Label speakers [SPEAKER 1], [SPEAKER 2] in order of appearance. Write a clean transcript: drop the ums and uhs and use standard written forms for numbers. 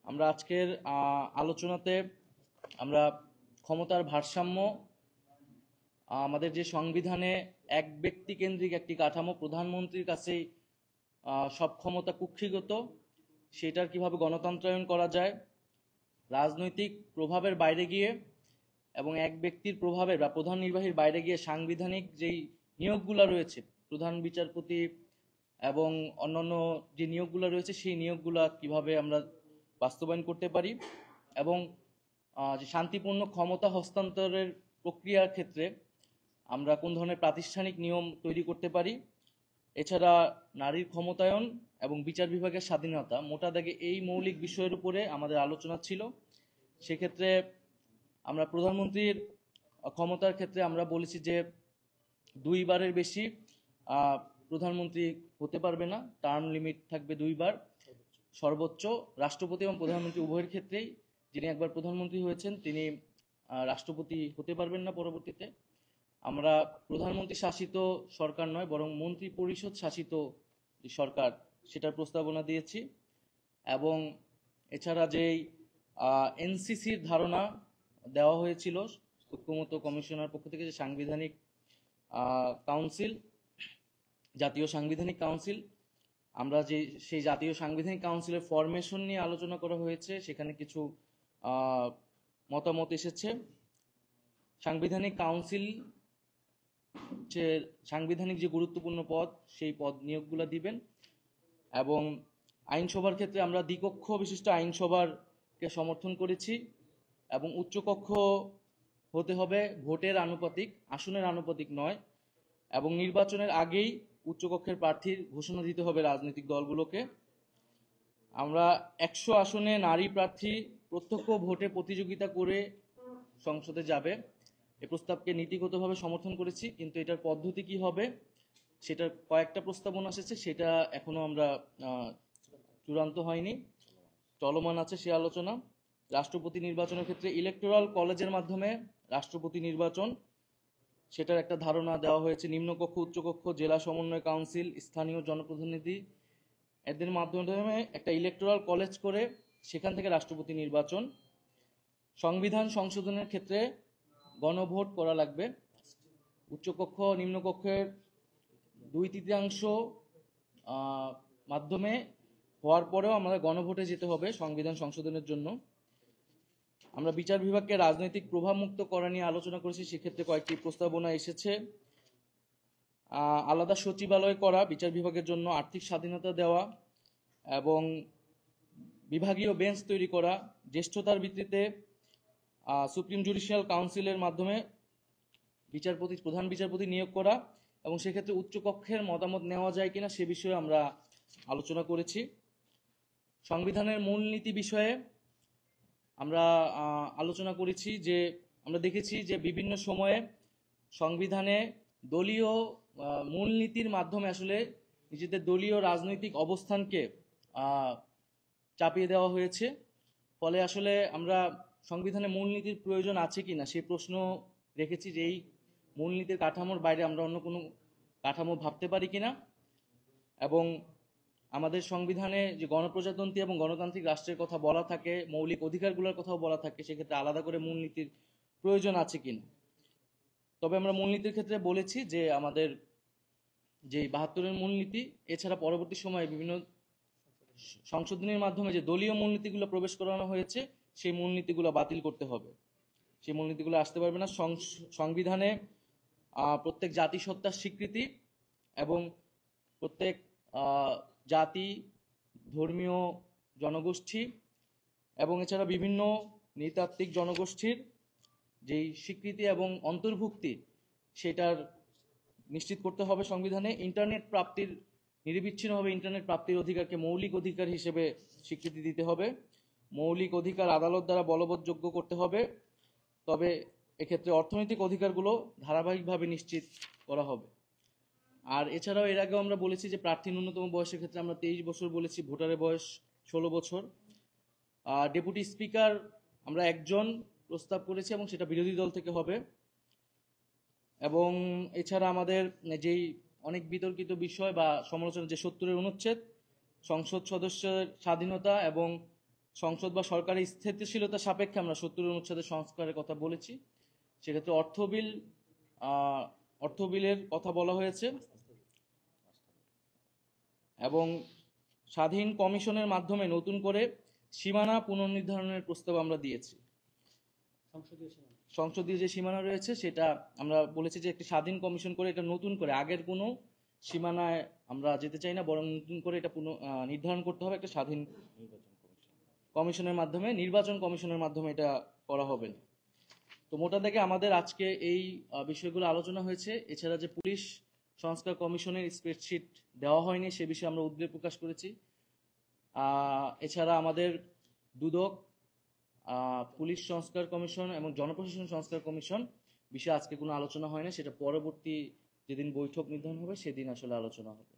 [SPEAKER 1] আমরা আজকের আলোচনাতে আমরা ক্ষমতার ভারসাম্য, আমাদের যে সংবিধানে এক ব্যক্তি কেন্দ্রিক একটি কাঠামো, প্রধানমন্ত্রীর কাছেই সব ক্ষমতা কুক্ষিগত, সেটার কিভাবে গণতন্ত্রায়ন করা যায়, রাজনৈতিক প্রভাবের বাইরে গিয়ে এবং এক ব্যক্তির প্রভাবের বা প্রধান নির্বাহীর বাইরে গিয়ে সাংবিধানিক যেই নিয়োগগুলো রয়েছে, প্রধান বিচারপতি এবং অন্যান্য যে নিয়োগগুলো রয়েছে, সেই নিয়োগগুলো কিভাবে আমরা বাস্তবায়ন করতে পারি এবং যে শান্তিপূর্ণ ক্ষমতা হস্তান্তরের প্রক্রিয়ার ক্ষেত্রে আমরা কোন ধরনের প্রাতিষ্ঠানিক নিয়ম তৈরি করতে পারি। এছাড়া নারীর ক্ষমতায়ন এবং বিচার বিভাগের স্বাধীনতা, মোটা দাগে এই মৌলিক বিষয়ের উপরে আমাদের আলোচনা ছিল। সেক্ষেত্রে আমরা প্রধানমন্ত্রীর ক্ষমতার ক্ষেত্রে আমরা বলেছি যে 2 বারের বেশি প্রধানমন্ত্রী হতে পারবে না, টার্ম লিমিট থাকবে 2 বার সর্বোচ্চ। রাষ্ট্রপতি এবং প্রধানমন্ত্রী উভয়ের ক্ষেত্রেই যিনি একবার প্রধানমন্ত্রী হয়েছেন তিনি রাষ্ট্রপতি হতে পারবেন না পরবর্তীতে। আমরা প্রধানমন্ত্রী শাসিত সরকার নয়, বরং মন্ত্রী পরিষদ শাসিত সরকার সেটার প্রস্তাবনা দিয়েছি। এবং এছাড়া যেই এনসিসির ধারণা দেওয়া হয়েছিল ঐক্যমত্য কমিশনার পক্ষ থেকে, যে সাংবিধানিক কাউন্সিল, জাতীয় সাংবিধানিক কাউন্সিল, আমরা সেই জাতীয় সাংবিধানিক কাউন্সিলের ফরমেশন নিয়ে আলোচনা করা হয়েছে। সেখানে কিছু মতামত এসেছে। সাংবিধানিক কাউন্সিল সাংবিধানিক যে গুরুত্বপূর্ণ পদ, সেই পদ নিয়োগগুলো দিবেন। এবং আইনসভার ক্ষেত্রে আমরা দ্বিকক্ষ বিশিষ্ট আইনসভাকে সমর্থন করেছি এবং উচ্চকক্ষ হতে হবে ভোটের আনুপাতিক, আসনের আনুপাতিক নয়। এবং নির্বাচনের আগেই উচ্চকক্ষের প্রার্থীর ঘোষণা দিতে হবে রাজনৈতিক দলগুলোকে। আমরা 100 আসনে নারী প্রার্থী প্রত্যক্ষ ভোটে প্রতিযোগিতা করে সংসদে যাবে, এ প্রস্তাবকে নীতিগতভাবে সমর্থন করেছি, কিন্তু এটার পদ্ধতি কি হবে সেটার কয়েকটা প্রস্তাবনা এসেছে, সেটা এখনো আমরা চূড়ান্ত হয়নি, চলমান আছে সে আলোচনা। রাষ্ট্রপতি নির্বাচনের ক্ষেত্রে ইলেকটোরাল কলেজের মাধ্যমে রাষ্ট্রপতি নির্বাচন, সেটার একটা ধারণা দেওয়া হয়েছে। নিম্নকক্ষ, উচ্চকক্ষ, জেলা সমন্বয় কাউন্সিল, স্থানীয় জনপ্রতিনিধি, এদের মাধ্যমে একটা ইলেকটোরাল কলেজ করে সেখান থেকে রাষ্ট্রপতি নির্বাচন। সংবিধান সংশোধনের ক্ষেত্রে গণভোট করা লাগবে। উচ্চকক্ষ নিম্নকক্ষের 2/3 মাধ্যমে হওয়ার পরেও আমাদের গণভোটে যেতে হবে সংবিধান সংশোধনের জন্য। আমরা বিচার বিভাগকে রাজনৈতিক প্রভাব মুক্ত করা নিয়ে আলোচনা করেছি, সেক্ষেত্রে কয়েকটি প্রস্তাবনা এসেছে। আলাদা সচিবালয় করা, বিচার বিভাগের জন্য আর্থিক স্বাধীনতা দেওয়া এবং বিভাগীয় বেঞ্চ তৈরি করা, জ্যেষ্ঠতার ভিত্তিতে সুপ্রিম জুডিশিয়াল কাউন্সিলের মাধ্যমে প্রধান বিচারপতি নিয়োগ করা এবং সেক্ষেত্রে উচ্চকক্ষের মতামত নেওয়া যায় কিনা সে বিষয়ে আমরা আলোচনা করেছি। সংবিধানের মূলনীতি বিষয়ে আমরা আলোচনা করেছি যে আমরা দেখেছি যে বিভিন্ন সময়ে সংবিধানে দলীয় মূলনীতির মাধ্যমে আসলে নিজেদের দলীয় রাজনৈতিক অবস্থানকে চাপিয়ে দেওয়া হয়েছে। ফলে আসলে আমরা সংবিধানে মূলনীতির প্রয়োজন আছে কিনা সেই প্রশ্ন রেখেছি, যে এই মূলনীতির কাঠামোর বাইরে আমরা অন্য কোনো কাঠামো ভাবতে পারি কিনা। এবং আমাদের সংবিধানে যে গণপ্রজাতন্ত্রী এবং গণতান্ত্রিক রাষ্ট্রের কথা বলা থাকে, মৌলিক অধিকারগুলোর কথাও বলা থাকে, সেক্ষেত্রে আলাদা করে মূলনীতির প্রয়োজন আছে কিনা। তবে আমরা মূলনীতির ক্ষেত্রে বলেছি যে আমাদের যে 72-এর মূলনীতি, এছাড়া পরবর্তী সময়ে বিভিন্ন সংশোধনীর মাধ্যমে যে দলীয় মূলনীতিগুলো প্রবেশ করানো হয়েছে, সেই মূলনীতিগুলো বাতিল করতে হবে, সেই মূলনীতিগুলো আসতে পারবে না। সংবিধানে প্রত্যেক জাতিসত্তার স্বীকৃতি এবং প্রত্যেক জাতি, ধর্মীয় জনগোষ্ঠী এবং এছাড়া বিভিন্ন নৃতাত্ত্বিক জনগোষ্ঠীর যেই স্বীকৃতি এবং অন্তর্ভুক্তি, সেটার নিশ্চিত করতে হবে সংবিধানে। ইন্টারনেট প্রাপ্তির, নিরবিচ্ছিন্নভাবে ইন্টারনেট প্রাপ্তির অধিকারকে মৌলিক অধিকার হিসেবে স্বীকৃতি দিতে হবে। মৌলিক অধিকার আদালত দ্বারা বলবৎযোগ্য করতে হবে, তবে এক্ষেত্রে অর্থনৈতিক অধিকারগুলো ধারাবাহিকভাবে নিশ্চিত করা হবে। আর এছাড়াও এর আগেও আমরা বলেছি যে প্রার্থী ন্যূনতম বয়সের ক্ষেত্রে আমরা 23 বছর বলেছি, ভোটারের বয়স 16 বছর। ডেপুটি স্পিকার আমরা একজন প্রস্তাব করেছি এবং সেটা বিরোধী দল থেকে হবে। এবং এছাড়া আমাদের যেই অনেক বিতর্কিত বিষয় বা সমালোচনা, যে 70-এর অনুচ্ছেদ, সংসদ সদস্যের স্বাধীনতা এবং সংসদ বা সরকারের স্থিতিশীলতা সাপেক্ষে আমরা 70 অনুচ্ছেদের সংস্কারের কথা বলেছি। সেক্ষেত্রে অর্থ বিলের কথা বলা হয়েছে এবং স্বাধীন কমিশনের মাধ্যমে নতুন করে সীমানা পুনর্নির্ধারণের প্রস্তাব আমরা দিয়েছি। সংসদীয় যে সীমানা রয়েছে সেটা আমরা বলেছি যে একটি স্বাধীন কমিশন করে এটা নতুন করে, আগের কোনো সীমানায় আমরা যেতে চাই না, বরং নতুন করে এটা নির্ধারণ করতে হবে একটা স্বাধীন কমিশনের মাধ্যমে, নির্বাচন কমিশনের মাধ্যমে এটা করা হবে না। তো মোটা দাগে আমাদের আজকে এই বিষয়গুলো আলোচনা হয়েছে। এছাড়া যে পুলিশ সংস্কার কমিশনের স্প্রেডশিট দেওয়া হয়নি সে বিষয়ে আমরা উদ্বেগ প্রকাশ করেছি। এছাড়া আমাদের দুদক, পুলিশ সংস্কার কমিশন এবং জনপ্রশাসন সংস্কার কমিশন বিষয়ে আজকে কোনো আলোচনা হয় না, সেটা পরবর্তী যেদিন বৈঠক নির্ধারণ হবে সেদিন আসলে আলোচনা হবে।